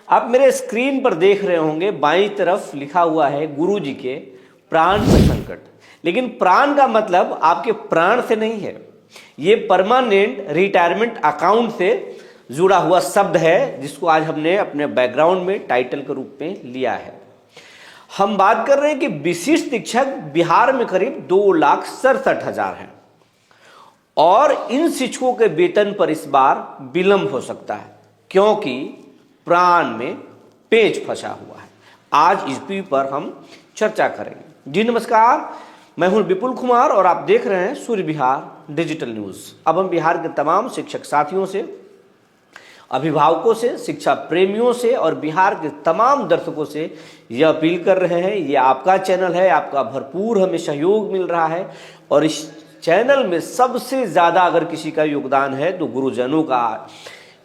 आप मेरे स्क्रीन पर देख रहे होंगे बाईं तरफ लिखा हुआ है गुरु जी के प्राण पर संकट। लेकिन प्राण का मतलब आपके प्राण से नहीं है, ये परमानेंट रिटायरमेंट अकाउंट से जुड़ा हुआ शब्द है, जिसको आज हमने अपने बैकग्राउंड में टाइटल के रूप में लिया है। हम बात कर रहे हैं कि विशिष्ट शिक्षक बिहार में करीब 2,67,000 हैं और इन शिक्षकों के वेतन पर इस बार विलंब हो सकता है क्योंकि प्राण में पेच फंसा हुआ है। आज इस पर हम चर्चा करेंगे। जी नमस्कार, मैं हूं विपुल कुमार और आप देख रहे हैं सूर्य बिहार डिजिटल न्यूज। अब हम बिहार के तमाम शिक्षक साथियों से, अभिभावकों से, शिक्षा प्रेमियों से और बिहार के तमाम दर्शकों से यह अपील कर रहे हैं, ये आपका चैनल है, आपका भरपूर हमें सहयोग मिल रहा है और इस चैनल में सबसे ज़्यादा अगर किसी का योगदान है तो गुरुजनों का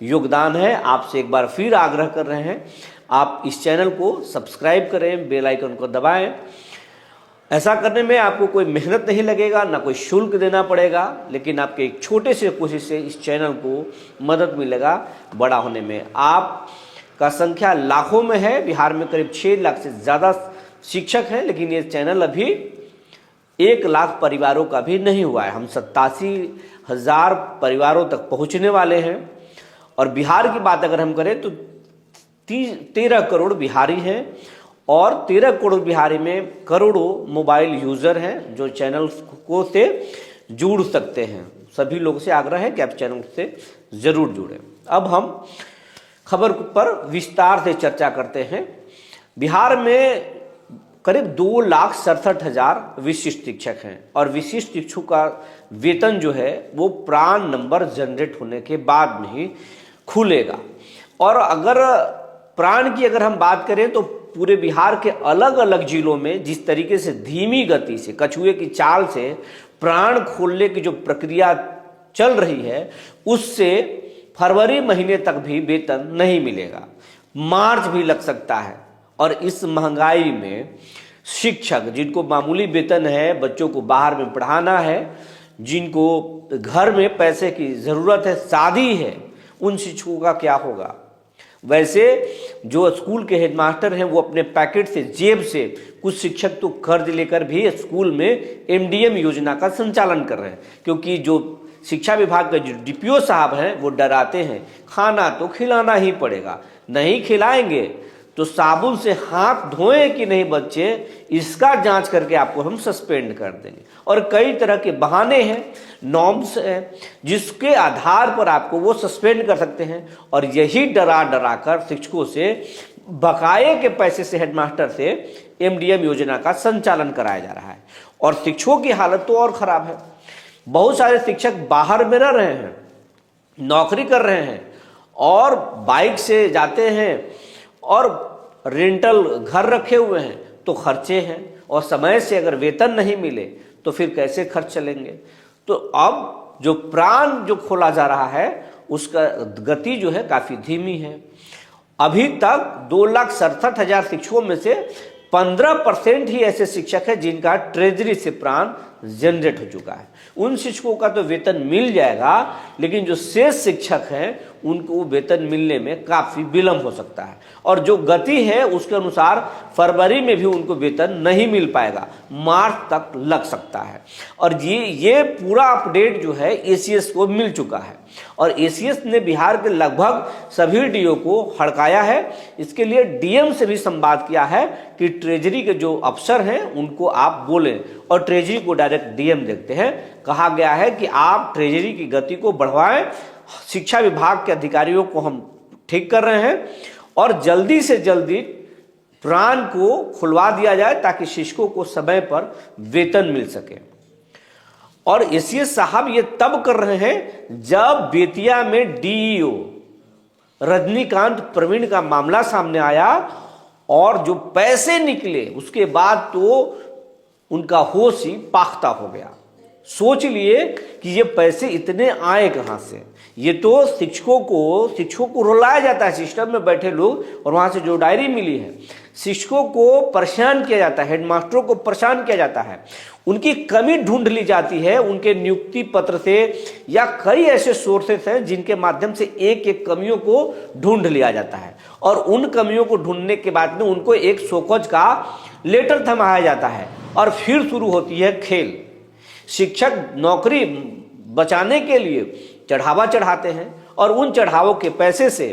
योगदान है। आपसे एक बार फिर आग्रह कर रहे हैं, आप इस चैनल को सब्सक्राइब करें, बेल आइकन को दबाएं। ऐसा करने में आपको कोई मेहनत नहीं लगेगा, ना कोई शुल्क देना पड़ेगा, लेकिन आपके एक छोटे से कोशिश से इस चैनल को मदद मिलेगा बड़ा होने में। आपका संख्या लाखों में है, बिहार में करीब 6 लाख से ज़्यादा शिक्षक हैं, लेकिन ये चैनल अभी 1 लाख परिवारों का भी नहीं हुआ है। हम 87,000 परिवारों तक पहुँचने वाले हैं और बिहार की बात अगर हम करें तो 13 करोड़ बिहारी हैं और 13 करोड़ बिहारी में करोड़ों मोबाइल यूज़र हैं जो चैनल को से जुड़ सकते हैं। सभी लोगों से आग्रह है कि आप चैनल से ज़रूर जुड़ें। अब हम खबर पर विस्तार से चर्चा करते हैं। बिहार में करीब 2,67,000 विशिष्ट शिक्षक हैं और विशिष्ट शिक्षकों का वेतन जो है वो प्राण नंबर जनरेट होने के बाद में ही खुलेगा। और अगर प्राण की अगर हम बात करें तो पूरे बिहार के अलग अलग जिलों में जिस तरीके से धीमी गति से, कछुए की चाल से प्राण खोलने की जो प्रक्रिया चल रही है, उससे फरवरी महीने तक भी वेतन नहीं मिलेगा, मार्च भी लग सकता है। और इस महंगाई में शिक्षक जिनको मामूली वेतन है, बच्चों को बाहर में पढ़ाना है, जिनको घर में पैसे की ज़रूरत है, शादी है, उन शिक्षकों का क्या होगा। वैसे जो स्कूल के हेडमास्टर हैं वो अपने पैकेट से, जेब से, कुछ शिक्षक तो कर्ज लेकर भी स्कूल में एमडीएम योजना का संचालन कर रहे हैं, क्योंकि जो शिक्षा विभाग के जो डीपीओ साहब हैं वो डराते हैं खाना तो खिलाना ही पड़ेगा, नहीं खिलाएंगे तो साबुन से हाथ धोए कि नहीं बच्चे, इसका जांच करके आपको हम सस्पेंड कर देंगे। और कई तरह के बहाने हैं, नॉर्म्स हैं, जिसके आधार पर आपको वो सस्पेंड कर सकते हैं। और यही डरा डरा कर शिक्षकों से बकाये के पैसे से, हेडमास्टर से एमडीएम योजना का संचालन कराया जा रहा है। और शिक्षकों की हालत तो और खराब है। बहुत सारे शिक्षक बाहर में रह रहे हैं, नौकरी कर रहे हैं और बाइक से जाते हैं और रेंटल घर रखे हुए हैं, तो खर्चे हैं और समय से अगर वेतन नहीं मिले तो फिर कैसे खर्च चलेंगे। तो अब जो प्राण जो खोला जा रहा है उसका गति जो है काफ़ी धीमी है। अभी तक 2,67,000 शिक्षकों में से 15% ही ऐसे शिक्षक हैं जिनका ट्रेजरी से प्राण जनरेट हो चुका है। उन शिक्षकों का तो वेतन मिल जाएगा, लेकिन जो शेष शिक्षक हैं उनको वेतन मिलने में काफ़ी विलंब हो सकता है। और जो गति है उसके अनुसार फरवरी में भी उनको वेतन नहीं मिल पाएगा, मार्च तक लग सकता है। और ये पूरा अपडेट जो है एसीएस को मिल चुका है और एसीएस ने बिहार के लगभग सभी डीओ को हड़काया है। इसके लिए डीएम से भी संवाद किया है कि ट्रेजरी के जो अफसर हैं उनको आप बोलें, और ट्रेजरी को डायरेक्ट डीएम देखते हैं। कहा गया है कि आप ट्रेजरी की गति को बढ़वाएं, शिक्षा विभाग के अधिकारियों को हम ठीक कर रहे हैं और जल्दी से जल्दी प्राण को खुलवा दिया जाए ताकि शिक्षकों को समय पर वेतन मिल सके। और एसीएस साहब ये तब कर रहे हैं जब बेतिया में डीईओ रजनीकांत प्रवीण का मामला सामने आया और जो पैसे निकले उसके बाद तो उनका होश ही पाख्ता हो गया। सोच लिए कि ये पैसे इतने आए कहां से। ये तो शिक्षकों को रुलाया जाता है, सिस्टम में बैठे लोग, और वहां से जो डायरी मिली है शिक्षकों को परेशान किया जाता है, हेडमास्टरों को परेशान किया जाता है, उनकी कमी ढूंढ ली जाती है उनके नियुक्ति पत्र से, या कई ऐसे सोर्सेस हैं जिनके माध्यम से एक एक कमियों को ढूंढ लिया जाता है और उन कमियों को ढूंढने के बाद में उनको एक शोकॉज का लेटर थमाया जाता है और फिर शुरू होती है खेल। शिक्षक नौकरी बचाने के लिए चढ़ावा चढ़ाते हैं और उन चढ़ावों के पैसे से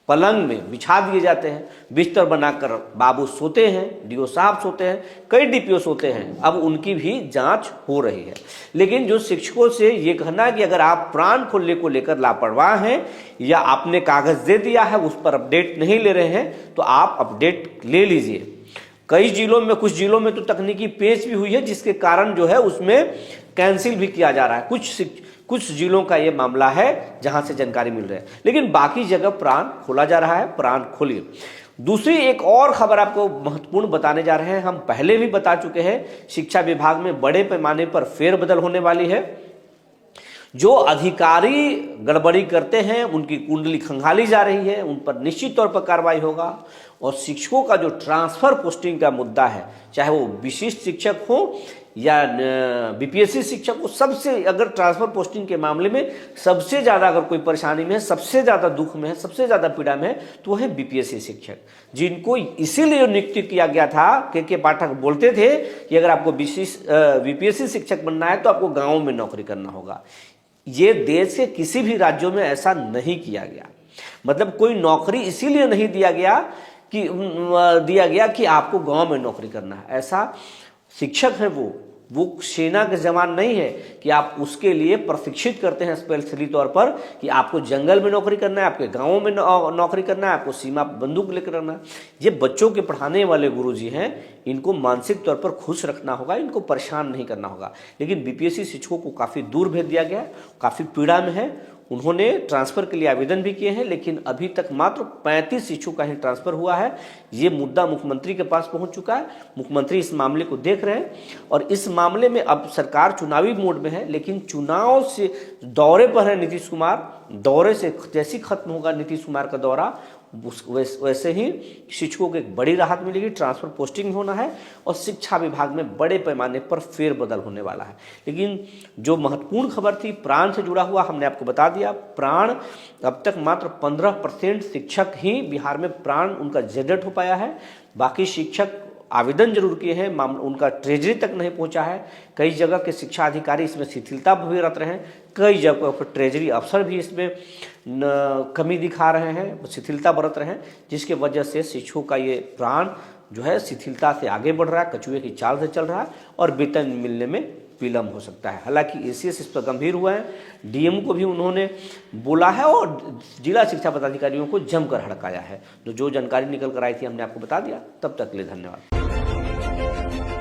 पलंग में बिछा दिए जाते हैं, बिस्तर बनाकर बाबू सोते हैं, डीओ साहब सोते हैं, कई डीपीओ सोते हैं। अब उनकी भी जांच हो रही है। लेकिन जो शिक्षकों से ये कहना कि अगर आप प्राण खोलने को लेकर लापरवाह हैं या आपने कागज दे दिया है उस पर अपडेट नहीं ले रहे हैं तो आप अपडेट ले लीजिए। कई जिलों में, कुछ जिलों में तो तकनीकी पेश भी हुई है जिसके कारण जो है उसमें कैंसिल भी किया जा रहा है। कुछ जिलों का ये मामला है जहां से जानकारी मिल रही है, लेकिन बाकी जगह प्राण खोला जा रहा है। प्राण खोलिए। दूसरी एक और खबर आपको महत्वपूर्ण बताने जा रहे हैं, हम पहले भी बता चुके हैं। शिक्षा विभाग में बड़े पैमाने पर फेरबदल होने वाली है। जो अधिकारी गड़बड़ी करते हैं उनकी कुंडली खंगाली जा रही है, उन पर निश्चित तौर पर कार्रवाई होगा। और शिक्षकों का जो ट्रांसफर पोस्टिंग का मुद्दा है, चाहे वो विशिष्ट शिक्षक हो या बीपीएससी शिक्षक हो, सबसे अगर ट्रांसफर पोस्टिंग के मामले में सबसे ज़्यादा अगर कोई परेशानी में है, सबसे ज़्यादा दुख में है, सबसे ज़्यादा पीड़ा में है तो वो है बीपीएससी शिक्षक, जिनको इसीलिए नियुक्त किया गया था। के पाठक बोलते थे कि अगर आपको बीपीएससी शिक्षक बनना है तो आपको गाँव में नौकरी करना होगा। ये देश के किसी भी राज्यों में ऐसा नहीं किया गया। मतलब कोई नौकरी इसीलिए नहीं दिया गया कि आपको गांव में नौकरी करना है। ऐसा शिक्षक है वो सेना के जवान नहीं है कि आप उसके लिए प्रशिक्षित करते हैं स्पेशली तौर पर कि आपको जंगल में नौकरी करना है, आपके गांवों में नौकरी करना है, आपको सीमा बंदूक लेकर रहना है। ये बच्चों के पढ़ाने वाले गुरुजी हैं, इनको मानसिक तौर पर खुश रखना होगा, इनको परेशान नहीं करना होगा। लेकिन बीपीएससी शिक्षकों को काफ़ी दूर भेज दिया गया है, काफ़ी पीड़ा में है। उन्होंने ट्रांसफ़र के लिए आवेदन भी किए हैं, लेकिन अभी तक मात्र 35 शिक्षकों का ही ट्रांसफ़र हुआ है। ये मुद्दा मुख्यमंत्री के पास पहुंच चुका है। मुख्यमंत्री इस मामले को देख रहे हैं और इस मामले में अब सरकार चुनावी मोड में है, लेकिन चुनाव से दौरे पर है नीतीश कुमार। दौरे से जैसे खत्म होगा नीतीश कुमार का दौरा, वैसे ही शिक्षकों को एक बड़ी राहत मिलेगी, ट्रांसफर पोस्टिंग होना है और शिक्षा विभाग में बड़े पैमाने पर फेरबदल होने वाला है। लेकिन जो महत्वपूर्ण खबर थी प्राण से जुड़ा हुआ, हमने आपको बता दिया। प्राण अब तक मात्र 15% शिक्षक ही बिहार में प्राण उनका जनरेट हो पाया है। बाकी शिक्षक आवेदन जरूर किए हैं, उनका ट्रेजरी तक नहीं पहुंचा है। कई जगह के शिक्षा अधिकारी इसमें शिथिलता भी बरत रहे हैं, कई जगह पर ट्रेजरी अफसर भी इसमें कमी दिखा रहे हैं, शिथिलता बरत रहे हैं, जिसके वजह से शिक्षकों का ये प्राण जो है शिथिलता से आगे बढ़ रहा है, कछुए की चाल से चल रहा है और वेतन मिलने में विलम्ब हो सकता है। हालांकि एसीएस इस पर गंभीर हुआ है, डीएम को भी उन्होंने बोला है और जिला शिक्षा पदाधिकारियों को जमकर हड़काया है। तो जो जानकारी निकल कर आई थी हमने आपको बता दिया। तब तक के लिए धन्यवाद।